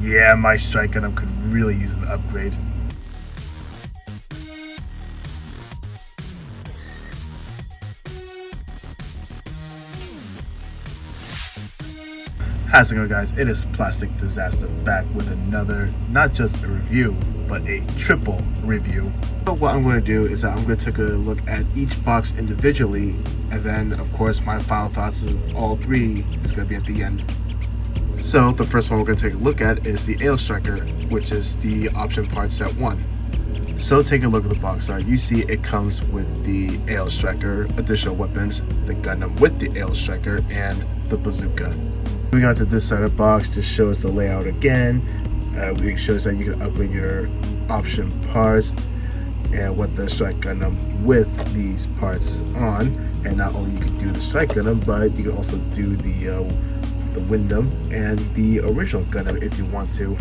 Yeah, my strike Gundam could really use an upgrade. How's it going, guys? It is Plastic Disasta back with another, not just a review, but a triple review. So what I'm going to do is that I'm going to take a look at each box individually, and then of course my final thoughts of all three is going to be at the end. So the first one we're going to take a look at is the Ale Striker, which is the option part set 1. So taking a look at the box art, you see it comes with the Ale Striker, additional weapons, the Gundam with the Ale Striker, and the bazooka. Moving on to this side of the box, just shows the layout again. It shows that you can upgrade your option parts and what the Strike Gundam with these parts on. And not only you can do the Strike Gundam, but you can also do the Windom and the original Gundam if you want to.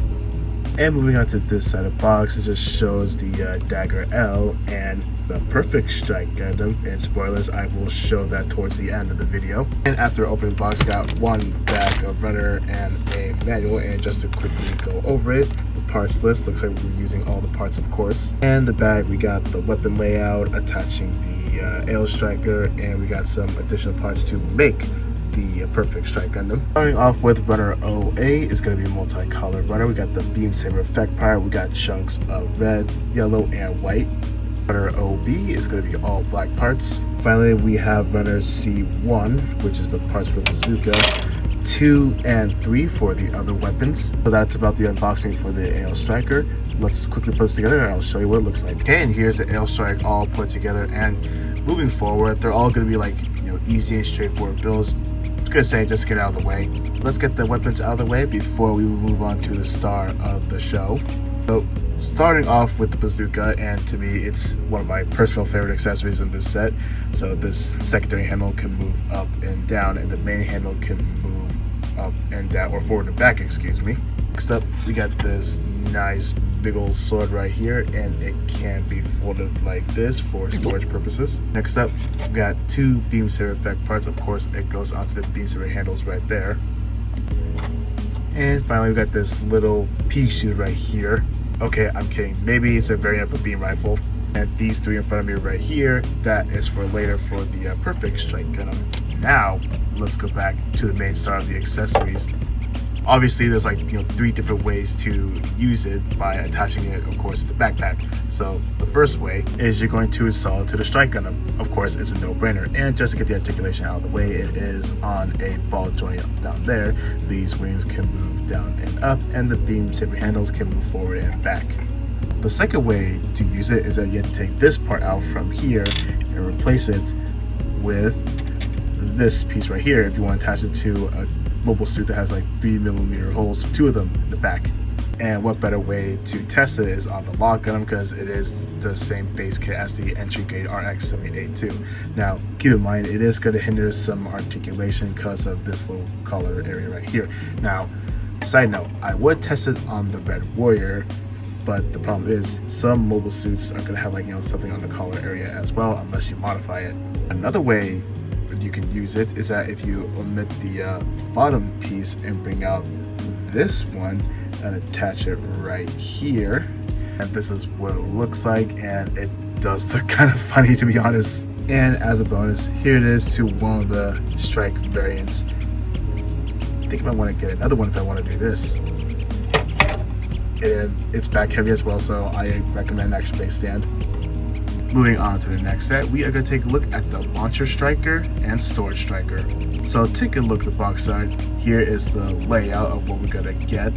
And moving on to this side of the box, it just shows the Dagger L and the Perfect Strike Gundam. And spoilers, I will show that towards the end of the video. And after opening the box, got one bag of runner and a manual. And just to quickly go over it, the parts list looks like we're using all the parts, of course. And the bag, we got the weapon layout attaching the Ale Striker, and we got some additional parts to make the Perfect Strike Gundam. Starting off with runner OA is going to be a multicolored runner. We got the beam saber effect part. We got chunks of red, yellow, and white. Runner OB is going to be all black parts. Finally, we have runner C1, which is the parts for bazooka, 2 and 3 for the other weapons. So that's about the unboxing for the Ale Striker. Let's quickly put this together and I'll show you what it looks like. Okay, and here's the Ale Strike all put together, and moving forward, they're all going to be like, easy and straightforward builds. I was gonna say, just get out of the way. Let's get the weapons out of the way before we move on to the star of the show. So starting off with the bazooka, and to me it's one of my personal favorite accessories in this set. So this secondary handle can move up and down, and the main handle can move up and down, or forward and back, excuse me. Next up, we got this nice big old sword right here, and it can be folded like this for storage purposes. Next up, we got 2 beam saber effect parts. Of course, it goes onto the beam saber handles right there. And finally, we got this little pea shoot right here. Okay, I'm kidding. Maybe it's a variant of a beam rifle. And these 3 in front of me right here, that is for later for the Perfect Strike Gundam. Now, let's go back to the main star of the accessories. Obviously, there's like 3 different ways to use it by attaching it, of course, to the backpack. So the first way is you're going to install it to the Strike Gundam. Of course, it's a no-brainer. And just to get the articulation out of the way, it is on a ball joint down there. These wings can move down and up, and the beam saber handles can move forward and back. The second way to use it is that you have to take this part out from here and replace it with this piece right here if you want to attach it to a mobile suit that has like 3mm holes, 2 of them in the back. And what better way to test it is on the log Gundam, because it is the same base kit as the entry grade RX-7882. Now keep in mind, it is going to hinder some articulation because of this little collar area right here. Now, side note, I would test it on the Red Warrior, but the problem is some mobile suits are going to have like something on the collar area as well, unless you modify it. Another way you can use it is that if you omit the bottom piece and bring out this one and attach it right here, and this is what it looks like, and it does look kind of funny, to be honest. And as a bonus, here it is to one of the Strike variants. I think I might want to get another one if I want to do this. And it's back heavy as well, so I recommend an action base stand. Moving on to the next set, we are going to take a look at the Launcher Striker and Sword Striker. So take a look at the box art. Here is the layout of what we're going to get.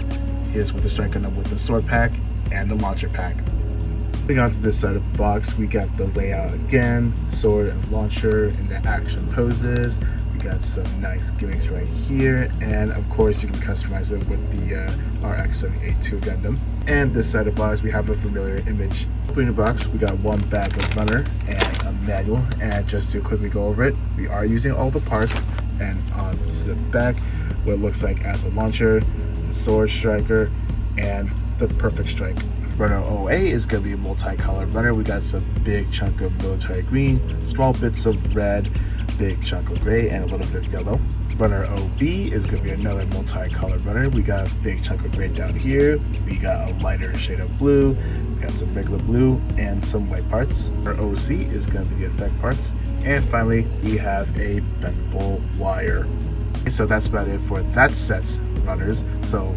Here's with the Strike Gundam with the sword pack and the launcher pack. Moving on to this side of the box, we got the layout again, sword and launcher in the action poses. We got some nice gimmicks right here, and of course you can customize it with the RX-7882 Gundam. And this side of the box, we have a familiar image. Opening the box, we got one bag of runner and a manual, and just to quickly go over it, we are using all the parts. And on the back, what it looks like as a launcher, the Sword Striker, and the Perfect Strike Runner OA is going to be a multicolored runner. We got some big chunk of military green, small bits of red, big chunk of gray, and a little bit of yellow. Runner OB is going to be another multicolored runner. We got a big chunk of gray down here. We got a lighter shade of blue. We got some regular blue and some white parts. Runner OC is going to be the effect parts. And finally, we have a bendable wire. So that's about it for that set's runners. So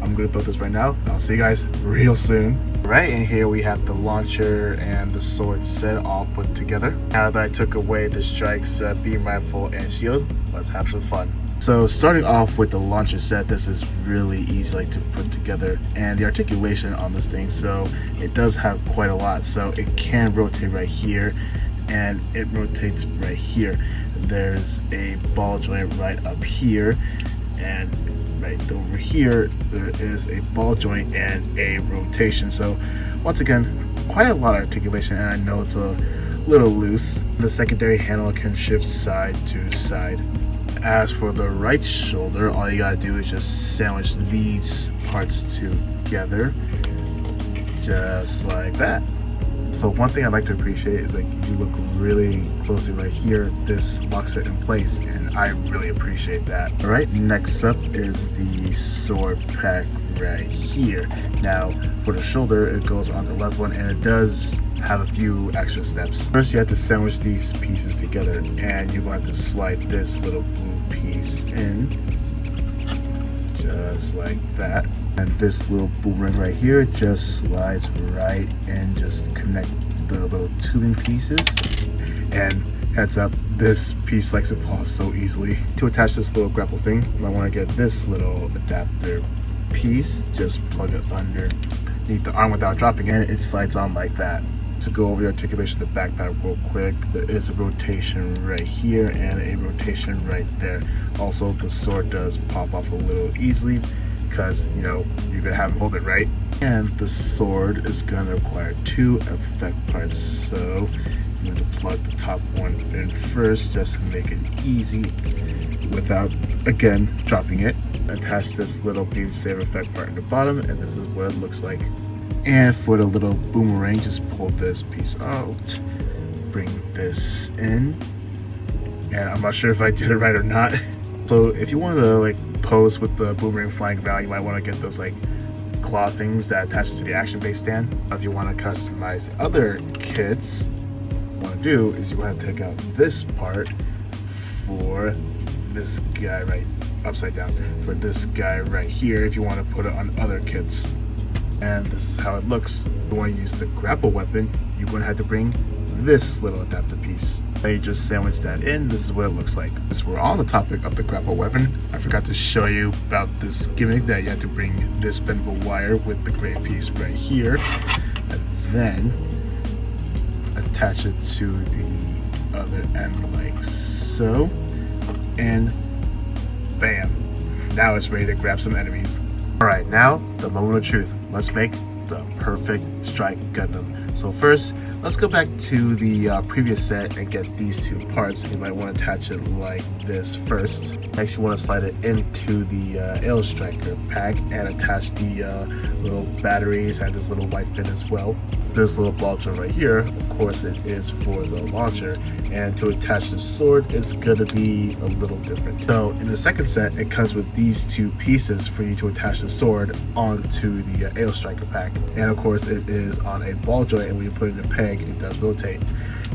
I'm going to build this right now. I'll see you guys real soon. Right in here we have the launcher and the sword set all put together. Now that I took away the strikes, beam rifle, and shield, let's have some fun. So starting off with the launcher set, this is really easy to put together, and the articulation on this thing, so it does have quite a lot. So it can rotate right here, and it rotates right here. There's a ball joint right up here, and right over here there is a ball joint and a rotation. So once again, quite a lot of articulation, and I know it's a little loose. The secondary handle can shift side to side. As for the right shoulder, all you gotta do is just sandwich these parts together just like that. So one thing I'd like to appreciate is if you look really closely right here, this locks it in place, and I really appreciate that. All right, next up is the sword pack right here. Now for the shoulder, it goes on the left one, and it does have a few extra steps. First, you have to sandwich these pieces together, and you're going to slide this little blue piece in just like that, and this little boomerang right here just slides right in, just connect the little tubing pieces. And heads up, this piece likes to fall off so easily. To attach this little grapple thing, you might want to get this little adapter piece, just plug it underneath the arm without dropping it, and it slides on like that. To go over the articulation of the backpack real quick, there is a rotation right here and a rotation right there. Also, the sword does pop off a little easily because you're gonna have him hold it right. And the sword is gonna require two effect parts, so I'm going to plug the top one in first just to make it easy without again dropping it. Attach this little beam saber effect part in the bottom, and this is what it looks like. And for the little boomerang, just pull this piece out, bring this in, and I'm not sure if I did it right or not. So if you want to pose with the boomerang flying around, you might want to get those claw things that attach to the action base stand. If you want to customize other kits, what you want to do is you want to take out this part for this guy right upside down, for this guy right here if you want to put it on other kits. And this is how it looks. If you want to use the grapple weapon, you're going to have to bring this little adapter piece. Then you just sandwich that in. This is what it looks like. Since we're on the topic of the grapple weapon, I forgot to show you about this gimmick that you have to bring this bendable wire with the gray piece right here, and then attach it to the other end like so, and bam, now it's ready to grab some enemies. Alright, now the moment of truth. Let's make the perfect strike Gundam. So first, let's go back to the previous set and get these two parts. You might want to attach it like this first. Next, you want to slide it into the Ail Striker pack and attach the little batteries and this little white fin as well. This little ball joint right here, of course, it is for the launcher, and to attach the sword, it's gonna be a little different. So in the second set, it comes with these two pieces for you to attach the sword onto the Ail Striker pack, and of course, it is on a ball joint, and when you put it in a peg, it does rotate.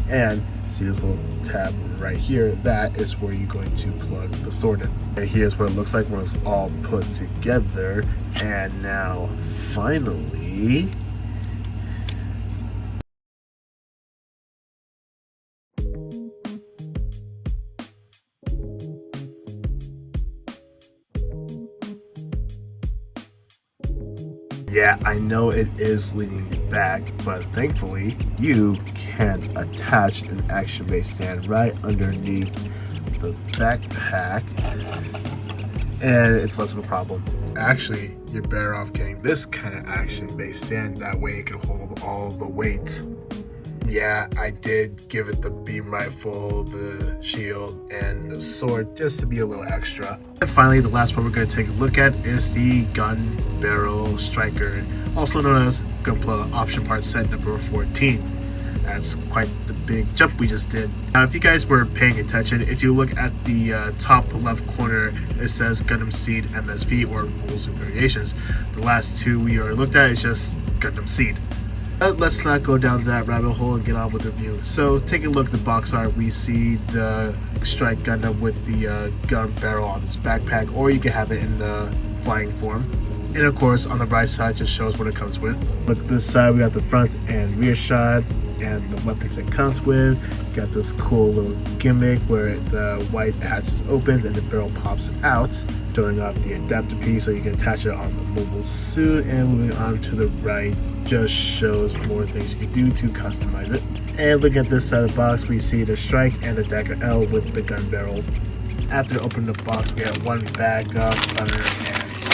And see this little tab right here, that is where you're going to plug the sword in. And here's what it looks like when it's all put together. And now finally, yeah, I know it is leaning back, but thankfully you can attach an action base stand right underneath the backpack, and it's less of a problem. Actually, you're better off getting this kind of action base stand, that way it can hold all the weight. Yeah, I did give it the beam rifle, the shield, and the sword just to be a little extra. And finally, the last one we're going to take a look at is the gun barrel striker, also known as Gunpla option part set number 14. That's quite the big jump we just did. Now, if you guys were paying attention, if you look at the top left corner, it says Gundam Seed MSV or Rules and Variations. The last two we already looked at is just Gundam Seed. But let's not go down that rabbit hole and get on with the review. So, taking a look at the box art, we see the Strike Gundam with the gun barrel on its backpack, or you can have it in the flying form. And of course, on the right side just shows what it comes with. Look at this side, we got the front and rear shot and the weapons it comes with. Got this cool little gimmick where the white hatches opens and the barrel pops out, showing off the adapter piece so you can attach it on the mobile suit. And moving on to the right just shows more things you can do to customize it. And looking at this side of the box, we see the strike and the dagger L with the gun barrels. After opening the box, we have one backup runner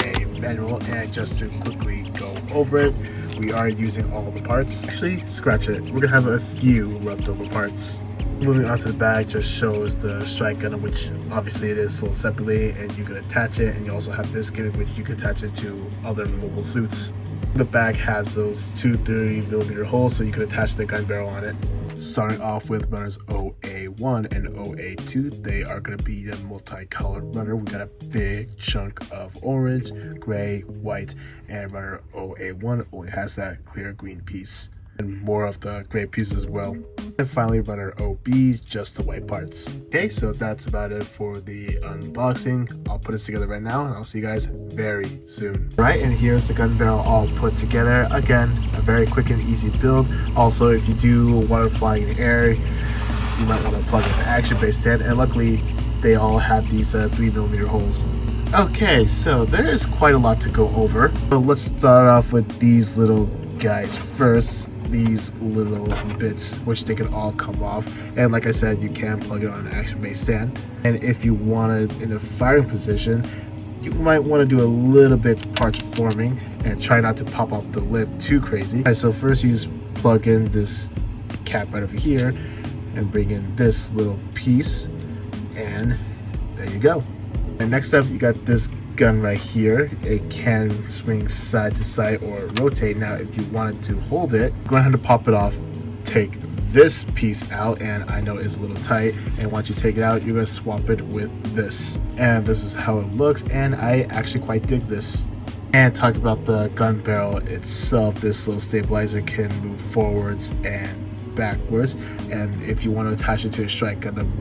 and a manual. And just to quickly go over it, we are using all the parts. Actually, scratch it. We're gonna have a few leftover parts. Moving on to the bag just shows the strike gun, which obviously it is sold separately, and you can attach it. And you also have this gimmick, which you can attach it to other mobile suits. The bag has those two 30mm holes, so you can attach the gun barrel on it. Starting off with runners OA1 and OA2, they are going to be a multicolored runner. We got a big chunk of orange, gray, white, and runner OA1 only has that clear green piece. And more of the gray piece as well. And finally, runner OB, just the white parts. Okay, so that's about it for the unboxing. I'll put this together right now, and I'll see you guys very soon. Right, and here's the gun barrel all put together. Again, a very quick and easy build. Also, if you do want to fly in the air, you might want to plug in the action base stand. And luckily, they all have these 3mm holes. Okay, so there is quite a lot to go over. So let's start off with these little guys first. These little bits, which they can all come off, and like I said, you can plug it on an action base stand. And if you want it in a firing position, you might want to do a little bit parts forming and try not to pop off the lip too crazy. Alright, so first you just plug in this cap right over here and bring in this little piece, and there you go. And next up, you got this gun right here. It can swing side to side or rotate. Now, if you wanted to hold it, go ahead and pop it off, take this piece out, and I know it's a little tight, and once you take it out, you're going to swap it with this, and this is how it looks, and I actually quite dig this. And talk about the gun barrel itself, this little stabilizer can move forwards and backwards, and if you want to attach it to a strike gun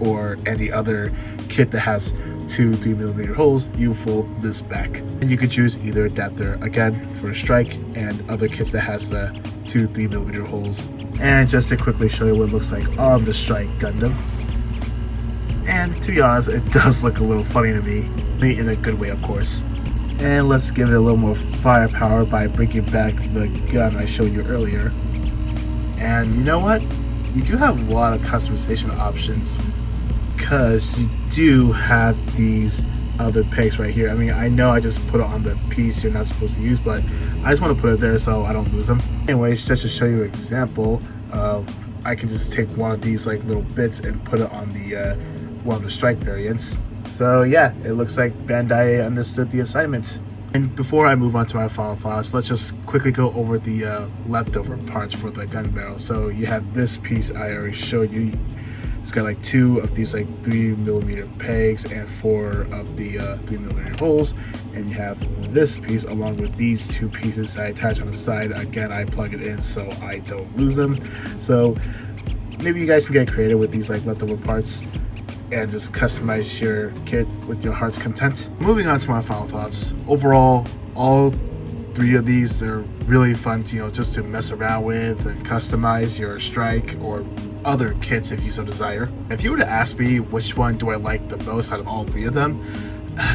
or any other kit that has two 3mm holes, you fold this back, and you can choose either adapter again for a strike and other kits that has the two 3mm holes. And just to quickly show you what it looks like on the strike Gundam, and to be honest, it does look a little funny to me in a good way, of course. And let's give it a little more firepower by bringing back the gun I showed you earlier. And you know what, you do have a lot of customization options, because you do have these other pegs right here. I mean, I know I just put it on the piece you're not supposed to use, but I just want to put it there so I don't lose them. Anyways, just to show you an example, I can just take one of these like little bits and put it on the one of the strike variants. So yeah, it looks like Bandai understood the assignment. And before I move on to my final thoughts, let's just quickly go over the leftover parts for the gun barrel. So you have this piece I already showed you. It's got like two of these like 3mm pegs and four of the 3mm holes, and you have this piece along with these two pieces I attach on the side. Again, I plug it in so I don't lose them. So maybe you guys can get creative with these like leftover parts and just customize your kit with your heart's content. Moving on to my final thoughts. Overall, all three of these, they're really fun to, just to mess around with and customize your strike or other kits if you so desire. If you were to ask me which one do I like the most out of all three of them,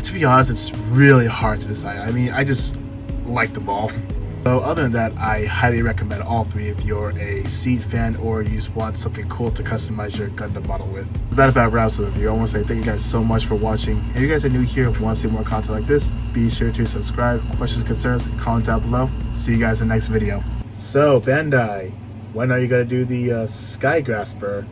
to be honest, it's really hard to decide. I mean, I just like them all. So other than that, I highly recommend all three if you're a Seed fan or you just want something cool to customize your Gundam model with. That about wraps up the video. I want to say thank you guys so much for watching. If you guys are new here and want to see more content like this, be sure to subscribe. Questions, concerns, comment down below. See you guys in the next video. So Bandai, When are you gonna do the Sky Grasper?